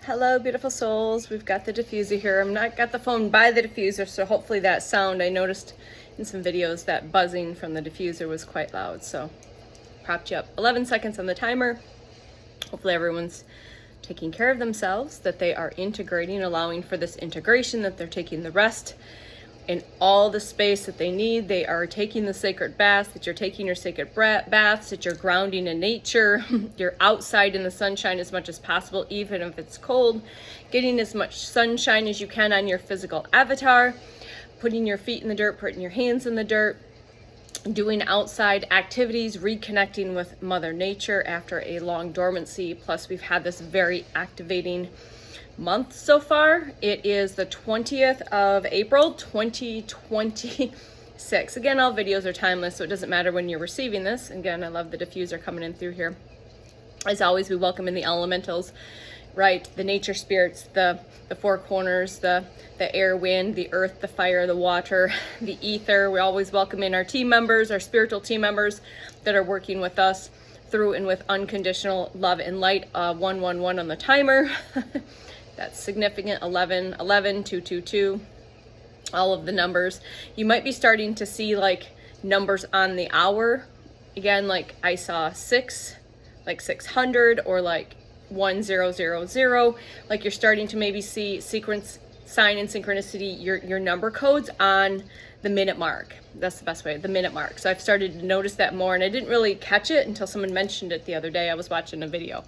Hello, beautiful souls. We've got the diffuser here. I'm not got the phone by the diffuser, so hopefully that sound, I noticed in some videos that buzzing from the diffuser was quite loud, so propped you up. 11 seconds on the timer. Hopefully everyone's taking care of themselves, that they are integrating, allowing for this integration, that they're taking the rest in all the space that they need. They are taking the sacred baths, that you're taking your sacred baths, that you're grounding in nature. You're outside in the sunshine as much as possible, even if it's cold. Getting as much sunshine as you can on your physical avatar. Putting your feet in the dirt, putting your hands in the dirt. Doing outside activities, reconnecting with Mother Nature after a long dormancy. Plus, we've had this very activating month so far. It is the 20th of April 2026. Again, all videos are timeless, so it doesn't matter when you're receiving this. Again, I love the diffuser coming in through here. As always, we welcome in the elementals, right? The nature spirits, the four corners, the air, wind, the earth, the fire, the water, the ether. We always welcome in our team members, our spiritual team members that are working with us through and with unconditional love and light. 111 on the timer. That's significant. 11, 11, 222, all of the numbers. You might be starting to see like numbers on the hour. Again, like I saw 6, like 600, or like 1000. Like you're starting to maybe see sequence, sign, and synchronicity, your number codes on the minute mark. That's the best way, the minute mark. So I've started to notice that more, and I didn't really catch it until someone mentioned it the other day. I was watching a video.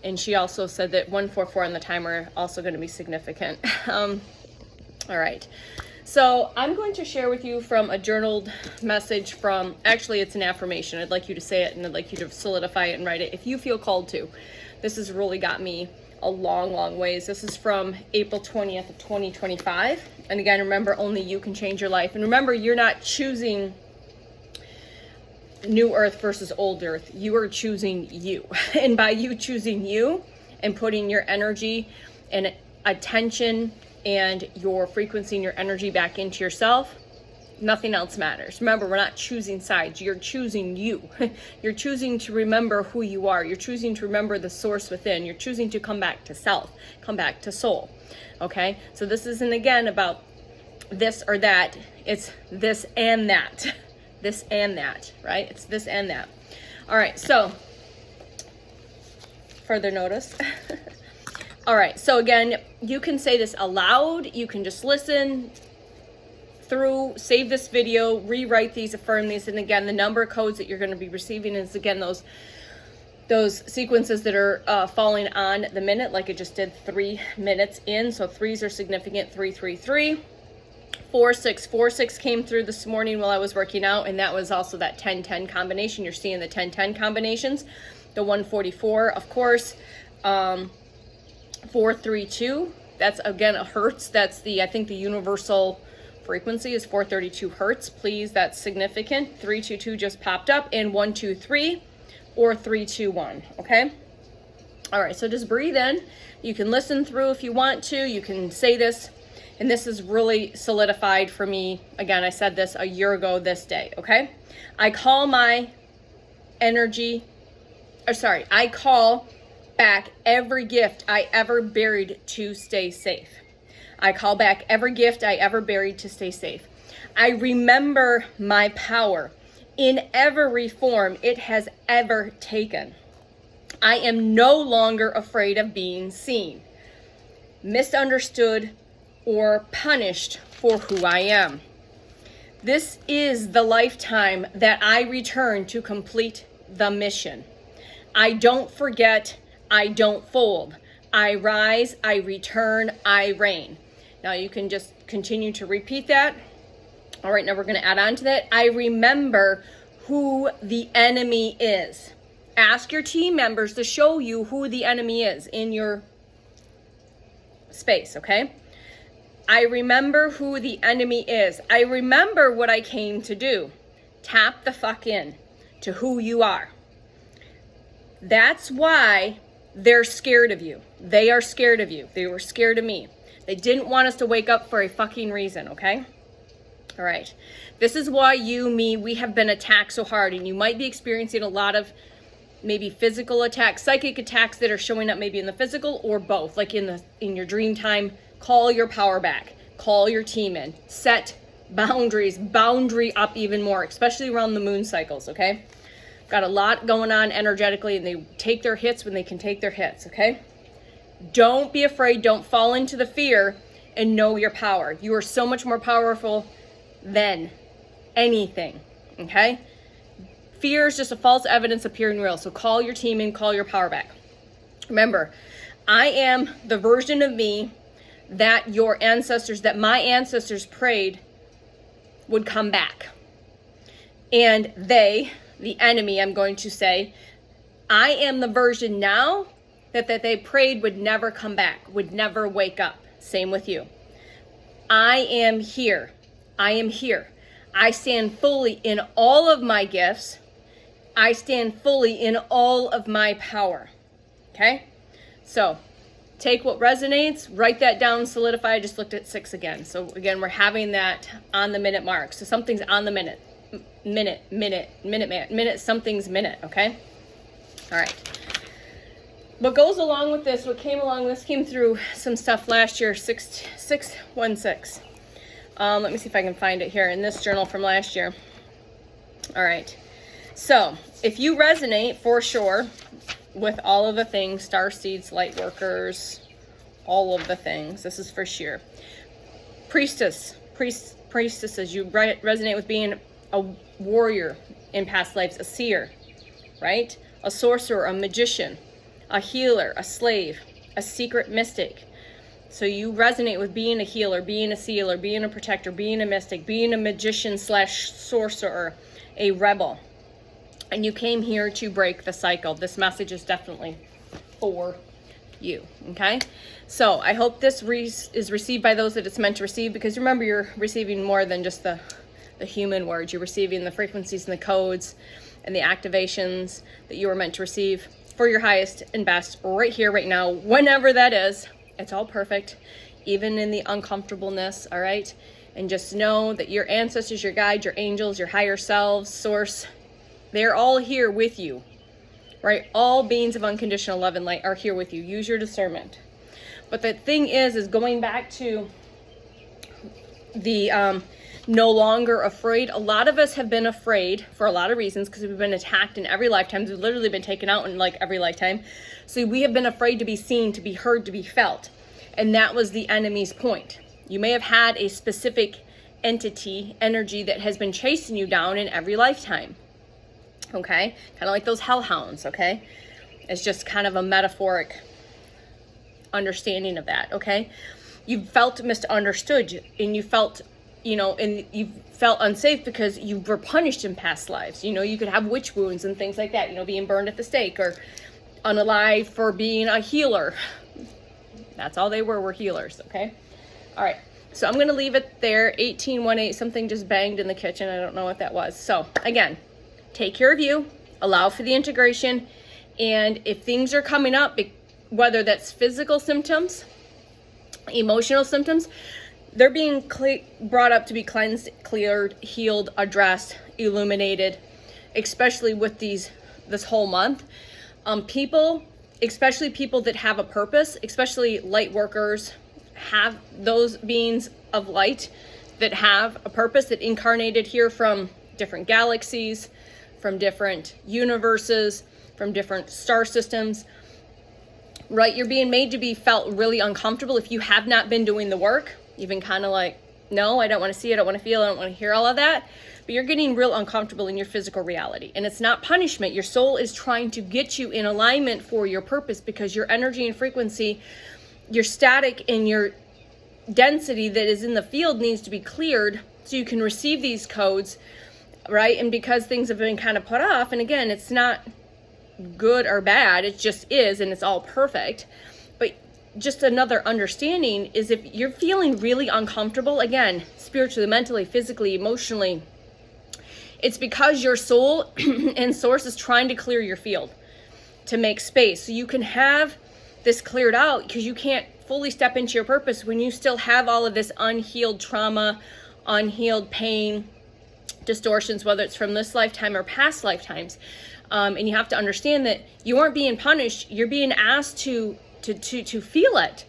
And she also said that 144 on the timer also going to be significant. All right. So I'm going to share with you from a journaled message from, actually it's an affirmation. I'd like you to say it and I'd like you to solidify it and write it if you feel called to. This has really got me a long, long ways. This is from April 20th of 2025. And again, remember, only you can change your life. And remember, you're not choosing new earth versus old earth. You are choosing you. And by you choosing you and putting your energy and attention and your frequency and your energy back into yourself, nothing else matters. Remember, we're not choosing sides. You're choosing you. You're choosing to remember who you are. You're choosing to remember the source within. You're choosing to come back to self, come back to soul. Okay? So this isn't, again, about this or that. It's this and that. This and that, right? It's this and that. All right, so further notice. All right, so again, you can say this aloud. You can just listen through, save this video, rewrite these, affirm these. And again, the number codes that you're going to be receiving is, again, those sequences that are falling on the minute, like it just did 3 minutes in. So threes are significant. 333. 4646 came through this morning while I was working out, and that was also that 1010 combination. You're seeing the 1010 combinations. The 144, of course. 432, that's again a hertz. That's the, I think the universal frequency is 432 hertz. Please, that's significant. 322 just popped up, and 123 or 321. Okay. All right, so just breathe in. You can listen through if you want to. You can say this. And this is really solidified for me. Again, I said this a year ago this day, okay? I call my energy, I call back every gift I ever buried to stay safe. I call back every gift I ever buried to stay safe. I remember my power in every form it has ever taken. I am no longer afraid of being seen, misunderstood, or punished for who I am. This is the lifetime that I return to complete the mission. I don't forget, I don't fold. I rise, I return, I reign. Now you can just continue to repeat that. All right, now we're going to add on to that. I remember who the enemy is. Ask your team members to show you who the enemy is in your space, okay? I remember who the enemy is. I remember what I came to do. Tap the fuck in to who you are. That's why they're scared of you. They are scared of you. They were scared of me. They didn't want us to wake up for a fucking reason, okay? All right. This is why you, me, we have been attacked so hard, and you might be experiencing a lot of maybe physical attacks, psychic attacks that are showing up maybe in the physical or both, like in your dream time. Call your power back, call your team in, set boundaries, boundary up even more, especially around the moon cycles, okay? Got a lot going on energetically, and they take their hits when they can take their hits, okay? Don't be afraid, don't fall into the fear, and know your power. You are so much more powerful than anything, okay? Fear is just a false evidence appearing real. So call your team in, call your power back. Remember, I am the version of me that that my ancestors prayed would come back. And they, the enemy, I'm going to say, I am the version now that they prayed would never come back, would never wake up. Same with you. I am here. I am here. I stand fully in all of my gifts. I stand fully in all of my power. Okay? So, take what resonates, write that down, solidify. I just looked at 6 again. So again, we're having that on the minute mark. So something's on the minute. Minute, something's minute, okay? All right. What goes along with this, this came through some stuff last year, 616. Let me see if I can find it here in this journal from last year. All right. So, if you resonate for sure with all of the things, star seeds, light workers, all of the things, this is for sure. Priestesses, you resonate with being a warrior in past lives, a seer, right? A sorcerer, a magician, a healer, a slave, a secret mystic. So you resonate with being a healer, being a sealer, being a protector, being a mystic, being a magician / sorcerer, a rebel. And you came here to break the cycle. This message is definitely for you, okay? So I hope this is received by those that it's meant to receive, because remember, you're receiving more than just the human words. You're receiving the frequencies and the codes and the activations that you were meant to receive for your highest and best right here, right now, whenever that is. It's all perfect, even in the uncomfortableness, all right? And just know that your ancestors, your guides, your angels, your higher selves, source, they're all here with you, right? All beings of unconditional love and light are here with you. Use your discernment. But the thing is going back to the no longer afraid. A lot of us have been afraid for a lot of reasons, because we've been attacked in every lifetime. We've literally been taken out in like every lifetime. So we have been afraid to be seen, to be heard, to be felt. And that was the enemy's point. You may have had a specific entity, energy that has been chasing you down in every lifetime. Okay? Kind of like those hellhounds, okay? It's just kind of a metaphoric understanding of that, okay? You felt misunderstood, and you felt, and you felt unsafe because you were punished in past lives. You could have witch wounds and things like that, being burned at the stake, or unalive for being a healer. That's all they were healers, okay? All right, so I'm going to leave it there. 1818, something just banged in the kitchen. I don't know what that was. So, again, take care of you, allow for the integration, and if things are coming up, whether that's physical symptoms, emotional symptoms, they're being brought up to be cleansed, cleared, healed, addressed, illuminated, especially with this whole month. People, especially people that have a purpose, especially light workers, have those beings of light that have a purpose, that incarnated here from different galaxies, from different universes, from different star systems, right? You're being made to be felt really uncomfortable if you have not been doing the work. You've been kind of like, no, I don't want to see, I don't want to feel, I don't want to hear all of that. But you're getting real uncomfortable in your physical reality. And it's not punishment. Your soul is trying to get you in alignment for your purpose, because your energy and frequency, your static and your density that is in the field needs to be cleared so you can receive these codes, right? And because things have been kind of put off, and again, it's not good or bad, it just is, and it's all perfect. But just another understanding is, if you're feeling really uncomfortable, again, spiritually, mentally, physically, emotionally, it's because your soul and source is trying to clear your field, to make space so you can have this cleared out, because you can't fully step into your purpose when you still have all of this unhealed trauma, unhealed pain, distortions, whether it's from this lifetime or past lifetimes. And you have to understand that you aren't being punished. You're being asked to feel it,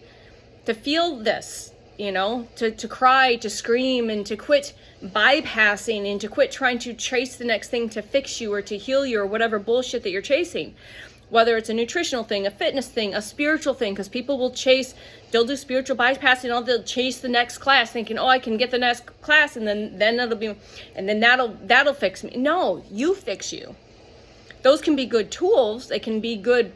to feel this, you know, to cry, to scream, and to quit bypassing, and to quit trying to chase the next thing to fix you or to heal you or whatever bullshit that you're chasing. Whether it's a nutritional thing, a fitness thing, a spiritual thing, because people will they'll do spiritual bypassing, they'll chase the next class thinking, oh, I can get the next class and then that'll fix me. No, you fix you. Those can be good tools. They can be good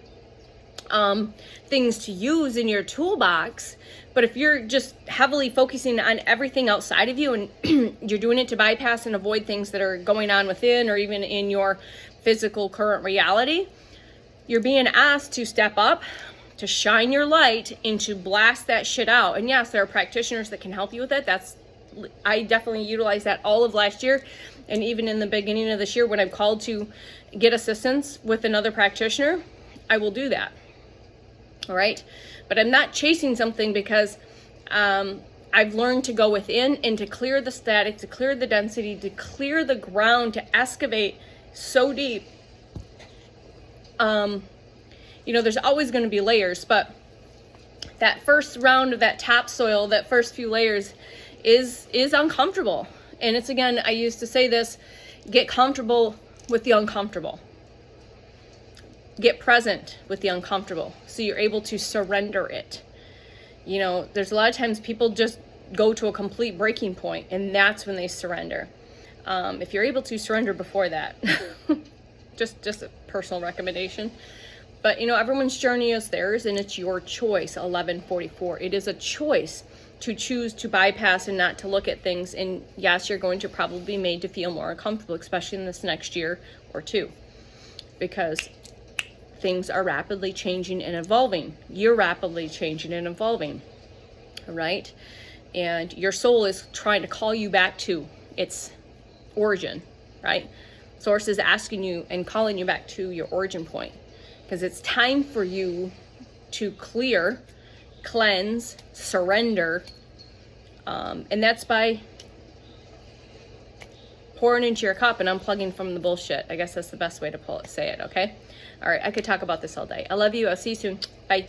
things to use in your toolbox. But if you're just heavily focusing on everything outside of you and you're doing it to bypass and avoid things that are going on within or even in your physical current reality, you're being asked to step up, to shine your light, and to blast that shit out. And yes, there are practitioners that can help you with it. I definitely utilized that all of last year. And even in the beginning of this year, when I'm called to get assistance with another practitioner, I will do that. All right. But I'm not chasing something because I've learned to go within and to clear the static, to clear the density, to clear the ground, to excavate so deep. You know, there's always going to be layers, but that first round of that topsoil, that first few layers is uncomfortable. And it's, again, I used to say this, get comfortable with the uncomfortable. Get present with the uncomfortable so you're able to surrender it. You know, there's a lot of times people just go to a complete breaking point, and that's when they surrender. If you're able to surrender before that, just a personal recommendation. But, you know, everyone's journey is theirs, and it's your choice, 1144. It is a choice to choose to bypass and not to look at things. And yes, you're going to probably be made to feel more uncomfortable, especially in this next year or two, because things are rapidly changing and evolving. You're rapidly changing and evolving, right? And your soul is trying to call you back to its origin, right? Source is asking you and calling you back to your origin point, because it's time for you to clear, cleanse, surrender, and that's by pouring into your cup and unplugging from the bullshit. I guess that's the best way to say it, okay? All right, I could talk about this all day. I love you. I'll see you soon. Bye.